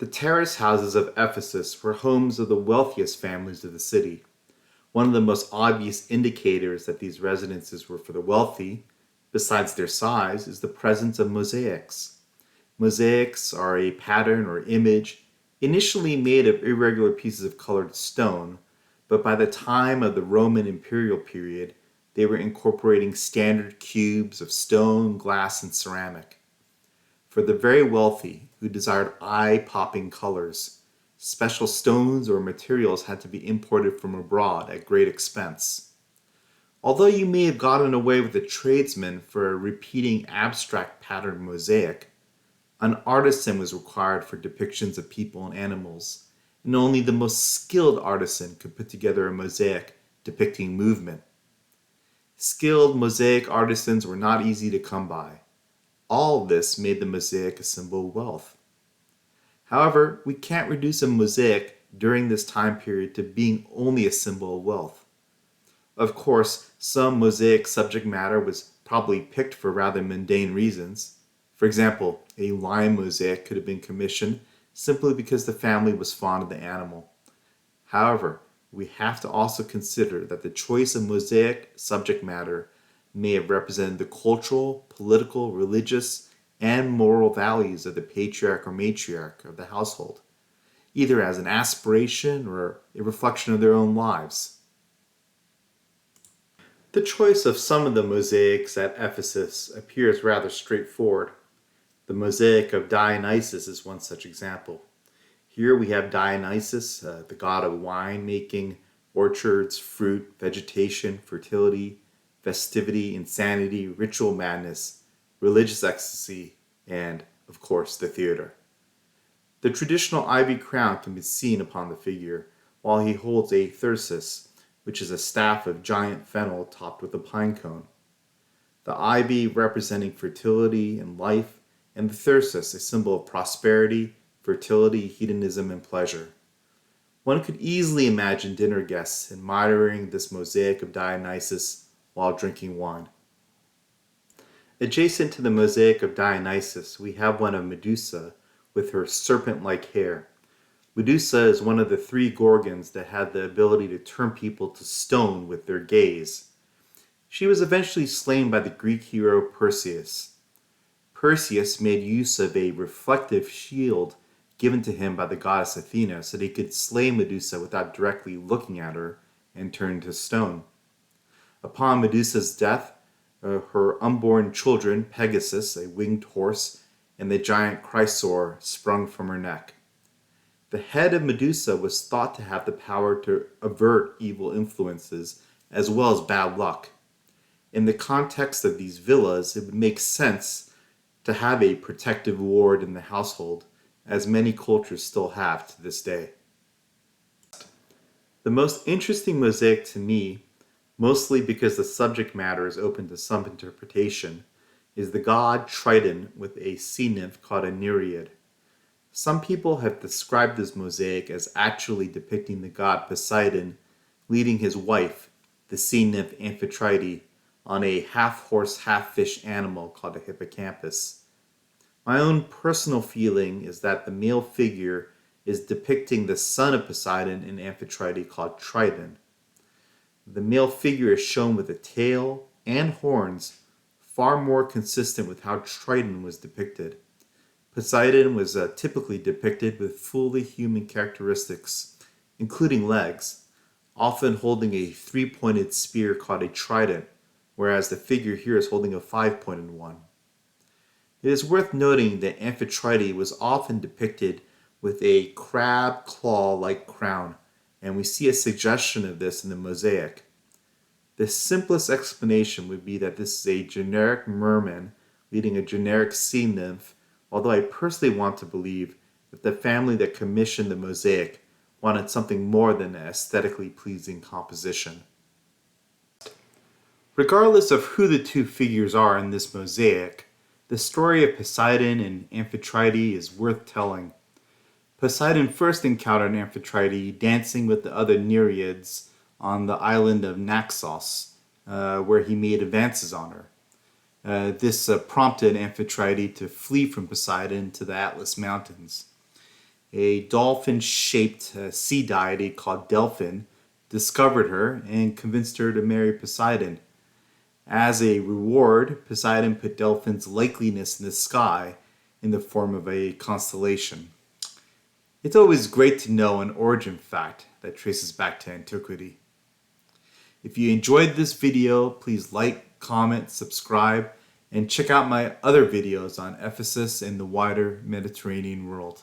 Terrace Houses of Ephesus were homes of the wealthiest families of the city. One of the most obvious indicators that these residences were for the wealthy, besides their size, is the presence of mosaics. Mosaics are a pattern or image initially made of irregular pieces of colored stone, but by the time of the Roman imperial period, they were incorporating standard cubes of stone, glass, and ceramic. For the very wealthy who desired eye-popping colors, special stones or materials had to be imported from abroad at great expense. Although you may have gotten away with a tradesman for repeating abstract patterned mosaic, an artisan was required for depictions of people and animals, and only the most skilled artisan could put together a mosaic depicting movement. Skilled mosaic artisans were not easy to come by. All this made the mosaic a symbol of wealth. However, we can't reduce a mosaic during this time period to being only a symbol of wealth. Of course, some mosaic subject matter was probably picked for rather mundane reasons. For example, a lion mosaic could have been commissioned simply because the family was fond of the animal. However, we have to also consider that the choice of mosaic subject matter may have represented the cultural, political, religious, and moral values of the patriarch or matriarch of the household, either as an aspiration or a reflection of their own lives. The choice of some of the mosaics at Ephesus appears rather straightforward. The mosaic of Dionysus is one such example. Here we have Dionysus, the god of winemaking, orchards, fruit, vegetation, fertility, festivity, insanity, ritual madness, religious ecstasy, and, of course, the theater. The traditional ivy crown can be seen upon the figure, while he holds a thyrsus, which is a staff of giant fennel topped with a pine cone. The ivy representing fertility and life, and the thyrsus a symbol of prosperity, fertility, hedonism, and pleasure. One could easily imagine dinner guests admiring this mosaic of Dionysus while drinking wine. Adjacent to the mosaic of Dionysus, we have one of Medusa with her serpent-like hair. Medusa is one of the three Gorgons that had the ability to turn people to stone with their gaze. She was eventually slain by the Greek hero Perseus. Perseus made use of a reflective shield given to him by the goddess Athena so that he could slay Medusa without directly looking at her and turn to stone. Upon Medusa's death, her unborn children, Pegasus, a winged horse, and the giant Chrysaor sprung from her neck. The head of Medusa was thought to have the power to avert evil influences as well as bad luck. In the context of these villas, it would make sense to have a protective ward in the household, as many cultures still have to this day. The most interesting mosaic to me, mostly because the subject matter is open to some interpretation, is the god Triton with a sea nymph called a Nereid. Some people have described this mosaic as actually depicting the god Poseidon leading his wife, the sea nymph Amphitrite, on a half-horse, half-fish animal called a hippocampus. My own personal feeling is that the male figure is depicting the son of Poseidon and Amphitrite called Triton. The male figure is shown with a tail and horns, far more consistent with how Triton was depicted. Poseidon was typically depicted with fully human characteristics, including legs, often holding a three-pointed spear called a trident, whereas the figure here is holding a five-pointed one. It is worth noting that Amphitrite was often depicted with a crab claw-like crown, and we see a suggestion of this in the mosaic. The simplest explanation would be that this is a generic merman leading a generic sea nymph, although I personally want to believe that the family that commissioned the mosaic wanted something more than an aesthetically pleasing composition. Regardless of who the two figures are in this mosaic, the story of Poseidon and Amphitrite is worth telling. Poseidon first encountered Amphitrite dancing with the other Nereids on the island of Naxos, where he made advances on her. This prompted Amphitrite to flee from Poseidon to the Atlas Mountains. A dolphin-shaped sea deity called Delphin discovered her and convinced her to marry Poseidon. As a reward, Poseidon put Delphin's likeliness in the sky in the form of a constellation. It's always great to know an origin fact that traces back to antiquity. If you enjoyed this video, please like, comment, subscribe, and check out my other videos on Ephesus and the wider Mediterranean world.